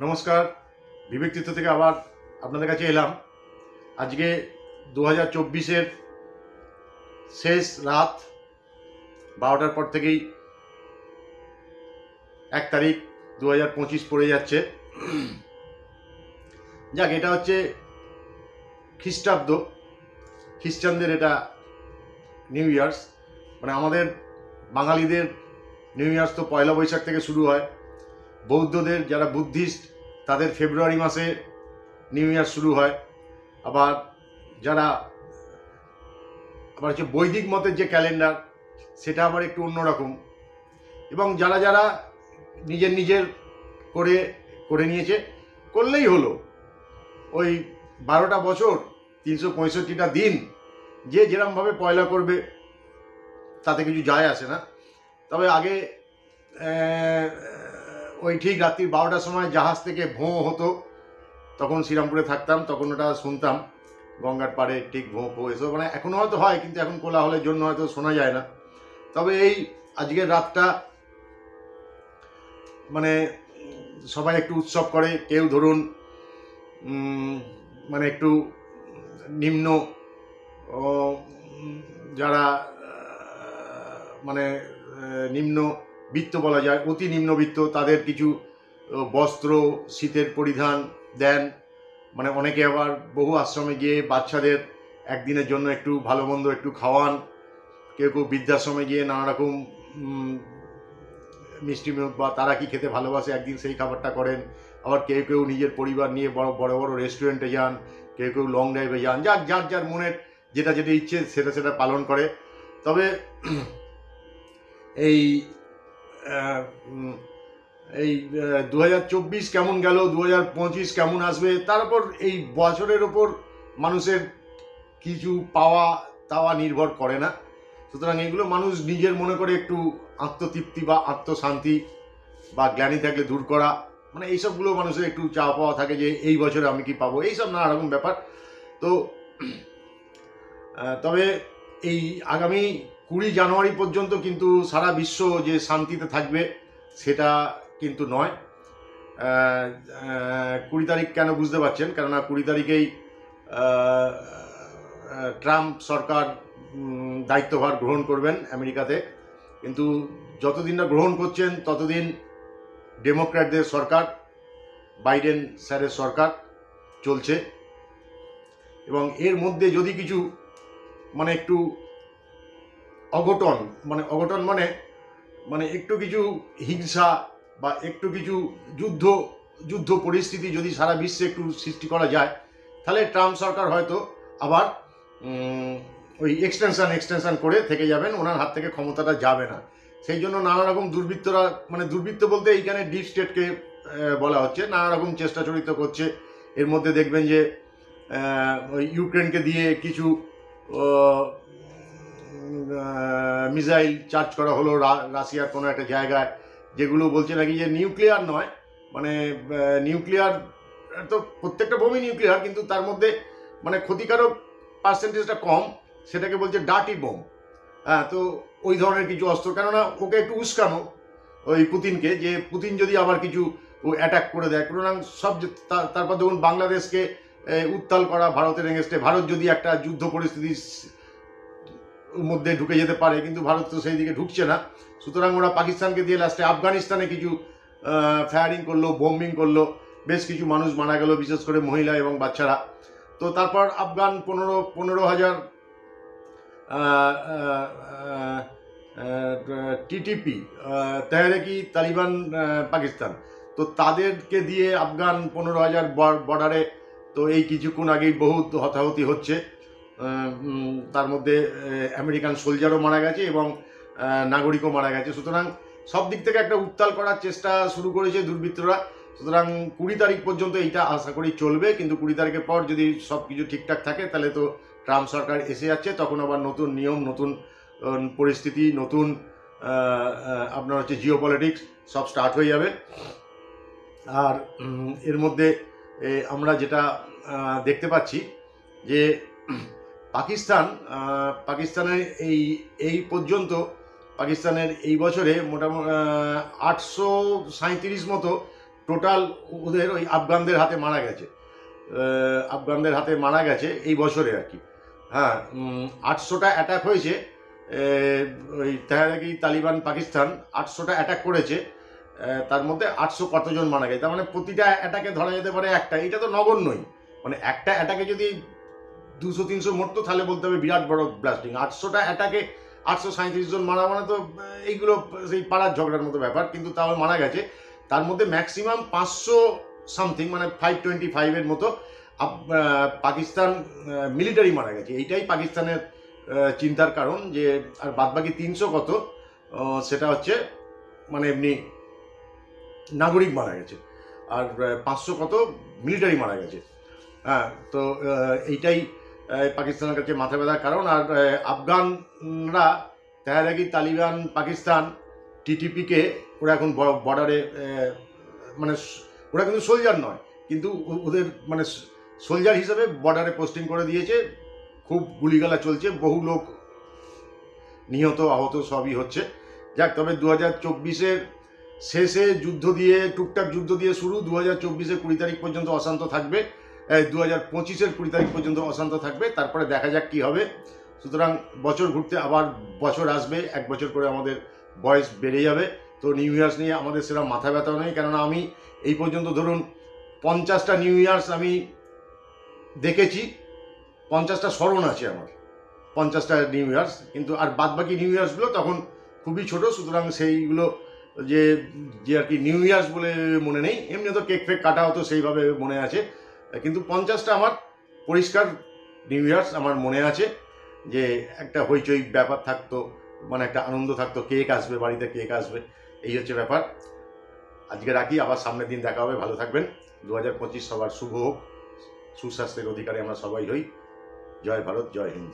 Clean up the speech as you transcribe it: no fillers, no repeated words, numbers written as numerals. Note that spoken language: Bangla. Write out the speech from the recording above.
নমস্কার, বিবেক তীর্থ থেকে আবার আপনাদের কাছে এলাম। আজকে 2024-এর শেষ রাত 12টার পর থেকেই 1 তারিখ 2025 পড়ে যাচ্ছে। যাক, এটা হচ্ছে খ্রিস্টাব্দ, খ্রিস্টানদের এটা নিউ ইয়ার্স। মানে আমাদের বাঙালিদের নিউ ইয়ার্স তো পয়লা বৈশাখ থেকে শুরু হয়। বৌদ্ধদের যারা বুদ্ধিস্ট তাদের ফেব্রুয়ারি মাসে নিউ ইয়ার শুরু হয়। আবার যারা হচ্ছে বৈদিক মতের যে ক্যালেন্ডার সেটা আবার একটু অন্যরকম। এবং যারা যারা নিজের করে নিয়েছে, করলেই হলো। ওই 12টা বছর 365টা দিন যে যেরমভাবে পয়লা করবে তাতে কিছু যায় আসে না। তবে আগে ওই ঠিক রাত্রি 12টার সময় জাহাজ থেকে ভোঁ হতো, তখন শ্রীরামপুরে থাকতাম, তখন ওটা শুনতাম গঙ্গার পাড়ে ঠিক ভোঁ ফো এসব। মানে এখনও হয়তো হয়, কিন্তু এখন কোলাহলের জন্য হয়তো শোনা যায় না। তবে এই আজকের রাতটা মানে সবাই একটু উৎসব করে। কেউ ধরুন মানে একটু নিম্ন যারা মানে নিম্ন বিত্ত বলা যায়, অতি নিম্নবিত্ত, তাদের কিছু বস্ত্র শীতের পরিধান দেন। মানে অনেকে আবার বহু আশ্রমে গিয়ে বাচ্চাদের একদিনের জন্য একটু ভালো মন্দ একটু খাওয়ান। কেউ কেউ বৃদ্ধাশ্রমে গিয়ে নানা রকম মিষ্টি মুখ বা তারা কি খেতে ভালোবাসে একদিন সেই খাবারটা করেন। আবার কেউ কেউ নিজের পরিবার নিয়ে বড় বড় রেস্টুরেন্টে যান, কেউ কেউ লং ড্রাইভে যান। যার যার মনের যেটা ইচ্ছে সেটা পালন করে। তবে এই এই 2024 কেমন গেল, 2025 কেমন আসবে, তারপর এই বছরের ওপর মানুষের কিছু পাওয়া তাওয়া নির্ভর করে না। সুতরাং এগুলো মানুষ নিজের মনে করে একটু আত্মতৃপ্তি বা আত্মশান্তি বা গ্লানি থাকলে দূর করা, মানে এইসবগুলো মানুষের একটু চাওয়া পাওয়া থাকে যে এই বছরে আমি কি পাবো, এইসব নানা রকম ব্যাপার। তো তবে এই আগামী 20 জানুয়ারি পর্যন্ত কিন্তু সারা বিশ্ব যে শান্তিতে থাকবে সেটা কিন্তু নয়। 20 তারিখ কেন বুঝতে পারছেন, কেননা 20 তারিখেই ট্রাম্প সরকার দায়িত্বভার গ্রহণ করবেন আমেরিকাতে। কিন্তু যতদিন না গ্রহণ করছেন ততদিন ডেমোক্র্যাটদের সরকার, বাইডেন স্যারের সরকার চলছে। এবং এর মধ্যে যদি কিছু মানে একটু অঘটন মানে একটু কিছু হিংসা বা একটু কিছু যুদ্ধ পরিস্থিতি যদি সারা বিশ্বে একটু সৃষ্টি করা যায়, তাহলে ট্রাম্প সরকার হয়তো আবার ওই এক্সটেনশন করে থেকে যাবেন, ওনার হাত থেকে ক্ষমতাটা যাবে না। সেই জন্য নানা রকম দুর্বৃত্তরা, মানে দুর্বৃত্ত বলতে এইখানে ডিপ স্টেটকে বলা হচ্ছে, নানা রকম চেষ্টা চরিত করছে। এর মধ্যে দেখবেন যে ওই ইউক্রেনকে দিয়ে কিছু মিসাইল চার্জ করা হলো রাশিয়ার কোনো একটা জায়গায়, যেগুলো বলছে নাকি যে নিউক্লিয়ার নয়, মানে নিউক্লিয়ার তো প্রত্যেকটা বোমই নিউক্লিয়ার, কিন্তু তার মধ্যে মানে ক্ষতিকারক পার্সেন্টেজটা কম, সেটাকে বলছে ডার্টি বোম। হ্যাঁ, তো ওই ধরনের কিছু অস্ত্র, কেননা ওকে একটু উস্কানো ওই পুতিনকে, যে পুতিন যদি আবার কিছু অ্যাটাক করে দেয়, সুতরাং সব। তারপর দেখুন বাংলাদেশকে উত্তাল করা ভারতের এগেনস্টে, ভারত যদি একটা যুদ্ধ পরিস্থিতির মধ্যে ঢুকে যেতে পারে, কিন্তু ভারত তো সেই দিকে ঢুকছে না। সুতরাং ওরা পাকিস্তানকে দিয়ে লাস্টে আফগানিস্তানে কিছু ফায়ারিং করলো, বোম্বিং করলো, বেশ কিছু মানুষ মারা গেল, বিশেষ করে মহিলা এবং বাচ্চারা। তো তারপর আফগান 15,000 টিটিপি, তেহরিকি তালিবান পাকিস্তান, তো তাদেরকে দিয়ে আফগান 15,000 বর্ডারে, তো এই কিছুক্ষণ আগেই বহুত হতাহতি হচ্ছে। তার মধ্যে আমেরিকান সোলজারও মারা গেছে এবং নাগরিকও মারা গেছে। সুতরাং সব দিক থেকে একটা উত্তাল করার চেষ্টা শুরু করেছে দুর্বৃত্তরা। সুতরাং 20 তারিখ পর্যন্ত এইটা আশা করি চলবে, কিন্তু 20 তারিখের পর যদি সব কিছু ঠিকঠাক থাকে তাহলে তো ট্রাম্প সরকার এসে যাচ্ছে, তখন আবার নতুন নিয়ম, নতুন পরিস্থিতি, নতুন আপনার হচ্ছে জিওপলিটিক্স সব স্টার্ট হয়ে যাবে। আর এর মধ্যে আমরা যেটা দেখতে পাচ্ছি যে পাকিস্তানের এই পর্যন্ত পাকিস্তানের এই বছরে মোটামুটি 837 মতো টোটাল ওদের ওই আফগানদের হাতে মারা গেছে, আফগানদের হাতে মারা গেছে এই বছরে আর কি। হ্যাঁ, 800টা অ্যাটাক হয়েছে, ওই তেহরিক তালিবান পাকিস্তান 800টা অ্যাটাক করেছে, তার মধ্যে 800 কতজন মারা গেছে। তার মানে প্রতিটা অ্যাটাকে ধরা যেতে পারে একটা, এটা তো নগণ্যই। মানে একটা অ্যাটাকে যদি 200-300 মরতো তাহলে বলতে হবে বিরাট বড় ব্লাস্টিং। 800টা অ্যাটাকে 837 জন মারা মানে তো এইগুলো সেই পাড়ার ঝগড়ার মতো ব্যাপার, কিন্তু তাও মারা গেছে। তার মধ্যে ম্যাক্সিমাম 500 সামথিং মানে 525-এর মতো পাকিস্তান মিলিটারি মারা গেছে। এইটাই পাকিস্তানের চিন্তার কারণ, যে আর বাদবাকি 300 কত সেটা হচ্ছে মানে এমনি নাগরিক মারা গেছে, আর 500 কত মিলিটারি মারা গেছে। হ্যাঁ, তো এইটাই পাকিস্তানের কাছে মাথা ব্যথার কারণ। আর আফগানরা তেহরিক তালিবান পাকিস্তান টিটিপিকে ওরা এখন বর্ডারে মানে ওরা কিন্তু সোলজার নয়, কিন্তু ওদের মানে সোলজার হিসেবে বর্ডারে পোস্টিং করে দিয়েছে। খুব গুলিগালা চলছে, বহু লোক নিহত আহত সবই হচ্ছে। যাক, তবে 2024-এর শেষে যুদ্ধ দিয়ে টুকটাক যুদ্ধ দিয়ে শুরু, 2024-এর 20 তারিখ পর্যন্ত অশান্ত থাকবে, 2025-এর 20 তারিখ পর্যন্ত অশান্ত থাকবে, তারপরে দেখা যাক কি হবে। সুতরাং বছর ঘুরতে আবার বছর আসবে, 1 বছর করে আমাদের বয়স বেড়ে যাবে। তো নিউ ইয়ার্স নিয়ে আমাদের সেরকম মাথা ব্যথাও নেই, কেননা আমি এই পর্যন্ত ধরুন 50টা নিউ ইয়ার্স আমি দেখেছি, 50টা স্মরণ আছে আমার 50টা নিউ ইয়ার্স, কিন্তু আর বাদবাকি নিউ ইয়ার্সগুলো তখন খুবই ছোট, সুতরাং সেইগুলো যে যে আর কি নিউ ইয়ার্স বলে মনে নেই। এমনি তো কেক ফেক কাটা হতো সেইভাবে মনে আছে, কিন্তু 50টা আমার পরিষ্কার নিউ ইয়ার্স আমার মনে আছে, যে একটা হইচই ব্যাপার থাকতো, মানে একটা আনন্দ থাকতো, কেক আসবে বাড়িতে, কেক আসবে, এই হচ্ছে ব্যাপার। আজকে রাখি, আবার সামনের দিন দেখা হবে। ভালো থাকবেন। 2025 সবার শুভ হোক, সুস্বাস্থ্যের অধিকারী আমরা সবাই হই। জয় ভারত, জয় হিন্দ।